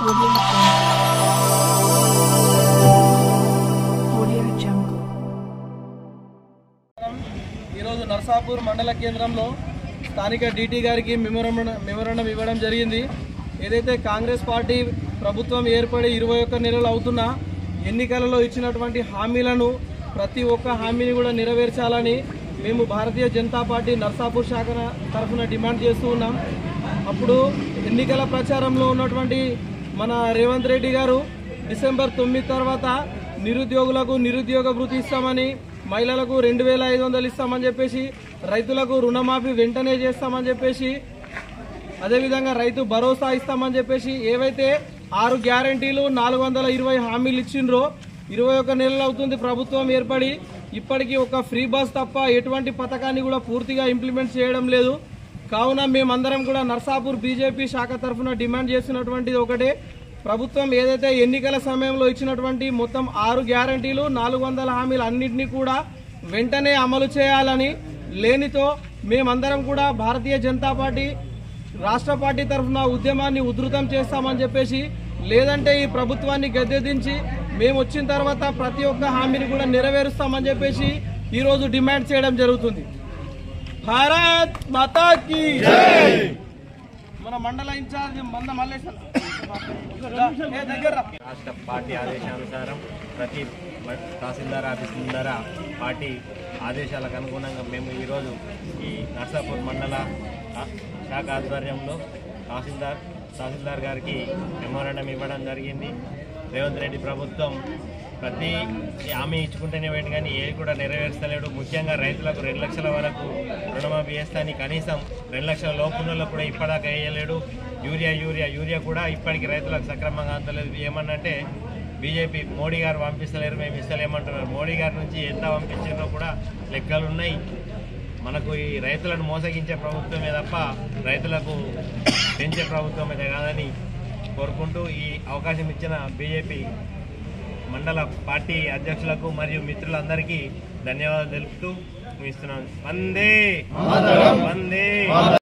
ఈరోజు నర్సాపూర్ మండల కేంద్రంలో స్థానిక డీటీ గారికి మెమోరాండం ఇవ్వడం జరిగింది. ఏదైతే కాంగ్రెస్ పార్టీ ప్రభుత్వం ఏర్పడి 21 నెలలు అవుతున్నా ఎన్నికలలో ఇచ్చినటువంటి హామీలను ప్రతి ఒక్క హామీని కూడా నెరవేర్చాలని మేము భారతీయ జనతా పార్టీ నర్సాపూర్ శాఖ తరఫున డిమాండ్ చేస్తూ ఉన్నాం. అప్పుడు ఎన్నికల ప్రచారంలో ఉన్నటువంటి మన రేవంత్ రెడ్డి గారు డిసెంబర్ 9 తర్వాత నిరుద్యోగులకు నిరుద్యోగ భృతి ఇస్తామని, మహిళలకు 2500 ఇస్తామని చెప్పేసి, రైతులకు రుణమాఫీ వెంటనే చేస్తామని చెప్పేసి, అదేవిధంగా రైతు భరోసా ఇస్తామని చెప్పేసి ఏవైతే 6 గ్యారంటీలు 420 హామీలు ఇచ్చిండ్రో 21 నెలలు అవుతుంది ప్రభుత్వం ఏర్పడి, ఇప్పటికీ ఒక ఫ్రీ బస్ తప్ప ఎటువంటి పథకాన్ని కూడా పూర్తిగా ఇంప్లిమెంట్ చేయడం లేదు. కావున మేమందరం కూడా నర్సాపూర్ బీజేపీ శాఖ తరఫున డిమాండ్ చేస్తున్నటువంటిది ఒకటే, ప్రభుత్వం ఏదైతే ఎన్నికల సమయంలో ఇచ్చినటువంటి మొత్తం 6 గ్యారంటీలు 400 హామీలు అన్నింటినీ కూడా వెంటనే అమలు చేయాలని, లేనితో మేమందరం కూడా భారతీయ జనతా పార్టీ రాష్ట్ర పార్టీ తరఫున ఉద్యమాన్ని ఉధృతం చేస్తామని చెప్పేసి, లేదంటే ఈ ప్రభుత్వాన్ని గద్దెదించి మేము వచ్చిన తర్వాత ప్రతి ఒక్క హామీని కూడా నెరవేరుస్తామని చెప్పేసి ఈరోజు డిమాండ్ చేయడం జరుగుతుంది. భారత్ మాతా కీ జై. మన మండల ఇన్ఛార్జ్ మంద మల్లేశ్వర రాష్ట్ర పార్టీ ఆదేశానుసారం ప్రతి తహసీల్దార్ ఆఫీస్ ముందర పార్టీ ఆదేశాలకు అనుగుణంగా మేము ఈరోజు ఈ నర్సాపూర్ మండల శాఖ ఆధ్వర్యంలో తహసీల్దార్ గారికి మెమోరాండం ఇవ్వడం జరిగింది. రేవంత్ రెడ్డి ప్రభుత్వం ప్రతి హామీ ఇచ్చుకుంటేనే వేటి కానీ ఏది కూడా నెరవేర్చలేడు. ముఖ్యంగా రైతులకు 2 లక్షల వరకు రుణమాఫీ వేస్తాని కనీసం 2 లక్షల లోపుల్లో కూడా ఇప్పటిదాకా వేయలేడు. యూరియా కూడా ఇప్పటికీ రైతులకు సక్రమంగా అందలేదు. ఏమన్నంటే బీజేపీ మోడీ గారు పంపిస్తలేరు, మేము ఇస్తలేమంటున్నారు. మోడీ గారి నుంచి ఎంత పంపించారో కూడా లెక్కలు ఉన్నాయి. మనకు ఈ రైతులను మోసగించే ప్రభుత్వమే తప్ప రైతులకు పెంచే ప్రభుత్వం అయితే కాదని కోరుకుంటూ ఈ అవకాశం ఇచ్చిన బీజేపీ మండల పార్టీ అధ్యక్షులకు మరియు మిత్రులందరికీ ధన్యవాదాలు తెలుపుతూ ఇస్తున్నాను. వందే వందే.